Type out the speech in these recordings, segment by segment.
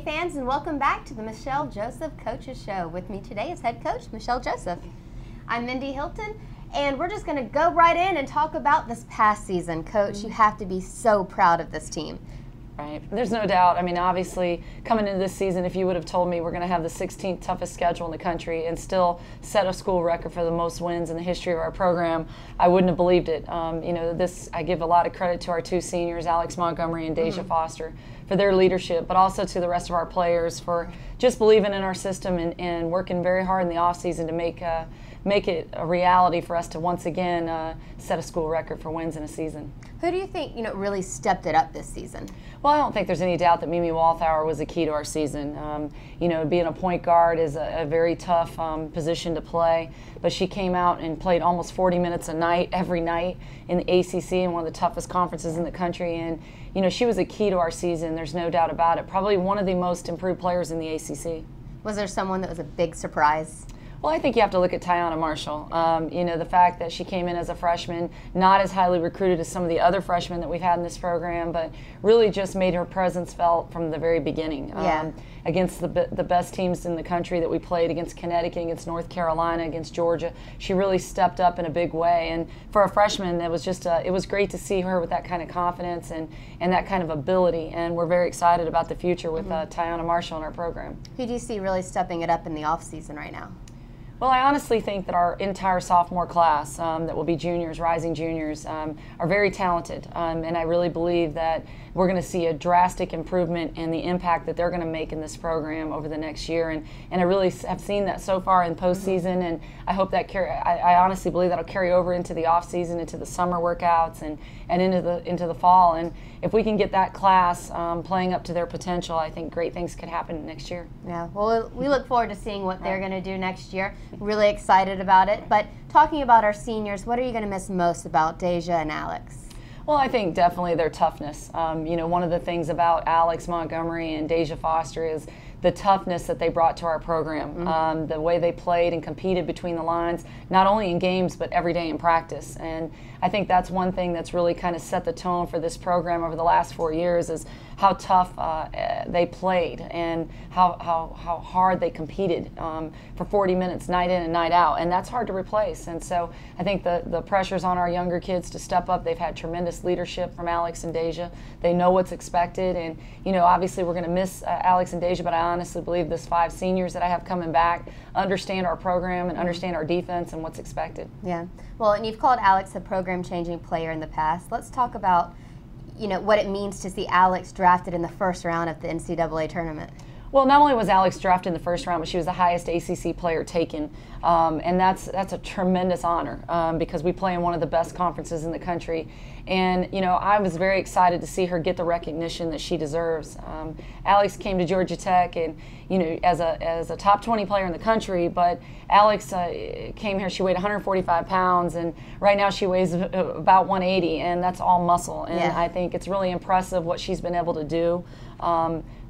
Hey fans, and welcome back to the MaChelle Joseph Coaches Show. With me today is head coach MaChelle Joseph. I'm Mindy Hylton, and we're just going to go right in and talk about this past season. Coach, you have to be so proud of this team. Right. There's no doubt. I mean, obviously, coming into this season, if you would have told me we're going to have the 16th toughest schedule in the country and still set a school record for the most wins in the history of our program, I wouldn't have believed it. I give a lot of credit to our two seniors, Alex Montgomery and Deja Foster, for their leadership, but also to the rest of our players for just believing in our system and working very hard in the offseason to make it a reality for us to once again set a school record for wins in a season. Who do you think really stepped it up this season? Well, I don't think there's any doubt that Mimi Walthour was a key to our season. Being a point guard is a very tough position to play, but she came out and played almost 40 minutes a night, every night in the ACC, in one of the toughest conferences in the country, and she was a key to our season. There's no doubt about it. Probably one of the most improved players in the ACC. Was there someone that was a big surprise? Well, I think you have to look at Tiana Marshall. The fact that she came in as a freshman, not as highly recruited as some of the other freshmen that we've had in this program, but really just made her presence felt from the very beginning. Against the best teams in the country that we played, against Connecticut, against North Carolina, against Georgia, she really stepped up in a big way. And for a freshman, it was just it was great to see her with that kind of confidence and that kind of ability. And we're very excited about the future with Tiana Marshall in our program. Who do you see really stepping it up in the off season right now? Well, I honestly think that our entire sophomore class that will be juniors, rising juniors, are very talented. And I really believe that we're going to see a drastic improvement in the impact that they're going to make in this program over the next year. And I really have seen that so far in postseason, and I hope that I honestly believe that'll carry over into the off season, into the summer workouts, and into the fall. And if we can get that class playing up to their potential, I think great things could happen next year. Yeah, well, we look forward to seeing what they're going to do next year. Really excited about it. But talking about our seniors, what are you going to miss most about Deja and Alex? Well, I think definitely their toughness. One of the things about Alex Montgomery and Deja Foster is the toughness that they brought to our program, the way they played and competed between the lines, not only in games but every day in practice. And I think that's one thing that's really kind of set the tone for this program over the last 4 years is how tough they played and how hard they competed for 40 minutes night in and night out, and that's hard to replace. And so I think the pressure's on our younger kids to step up. They've had tremendous leadership from Alex and Deja. They know what's expected, and obviously we're going to miss Alex and Deja, but I honestly believe this 5 seniors that I have coming back understand our program and understand our defense and what's expected. Yeah, well, and you've called Alex a program-changing player in the past. Let's talk about what it means to see Alex drafted in the first round of the NCAA tournament. Well, not only was Alex drafted in the first round, but she was the highest ACC player taken, and that's a tremendous honor because we play in one of the best conferences in the country. And I was very excited to see her get the recognition that she deserves. Alex came to Georgia Tech, and as a top 20 player in the country, but Alex came here. She weighed 145 pounds, and right now she weighs about 180, and that's all muscle. And I think it's really impressive what she's been able to do.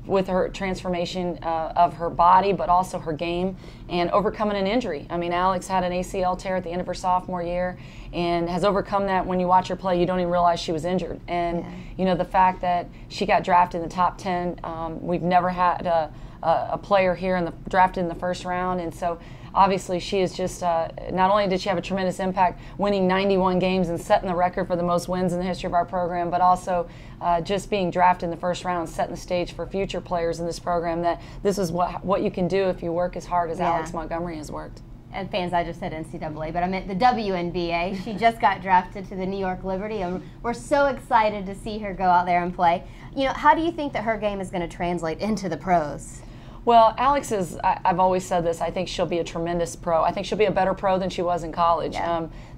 With her transformation of her body, but also her game, and overcoming an injury. I mean, Alex had an ACL tear at the end of her sophomore year and has overcome that. When you watch her play, you don't even realize she was injured. And, the fact that she got drafted in the top 10, we've never had a player here drafted in the first round, and so obviously she is just, not only did she have a tremendous impact winning 91 games and setting the record for the most wins in the history of our program, but also just being drafted in the first round, setting the stage for future players in this program, that this is what you can do if you work as hard as Alex Montgomery has worked. And fans, I just said NCAA, but I meant the WNBA. She just got drafted to the New York Liberty, and we're so excited to see her go out there and play. How do you think that her game is going to translate into the pros? Well, Alex is, I've always said this, I think she'll be a tremendous pro. I think she'll be a better pro than she was in college.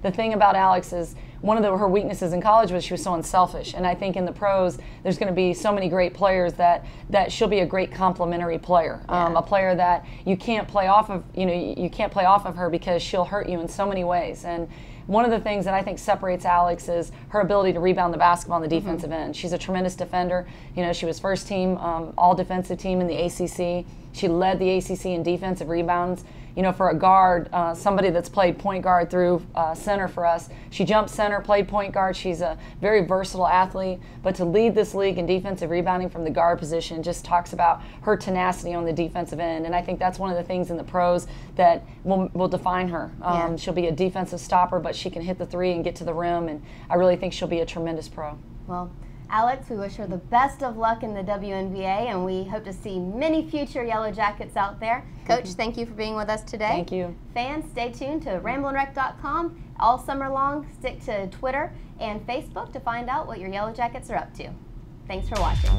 The thing about Alex is one of her weaknesses in college was she was so unselfish. And I think in the pros, there's going to be so many great players that she'll be a great complementary player. A player that you can't play off of, you can't play off of her because she'll hurt you in so many ways. And one of the things that I think separates Alex is her ability to rebound the basketball on the defensive end. She's a tremendous defender. She was first team, all defensive team in the ACC. She led the ACC in defensive rebounds. You know, for a guard, somebody that's played point guard through center for us, she jumped center, played point guard. She's a very versatile athlete. But to lead this league in defensive rebounding from the guard position just talks about her tenacity on the defensive end. And I think that's one of the things in the pros that will define her. She'll be a defensive stopper, but she can hit the three and get to the rim. And I really think she'll be a tremendous pro. Well, Alex, we wish her the best of luck in the WNBA, and we hope to see many future Yellow Jackets out there. Coach, thank you for being with us today. Thank you. Fans, stay tuned to ramblinwreck.com all summer long. Stick to Twitter and Facebook to find out what your Yellow Jackets are up to. Thanks for watching.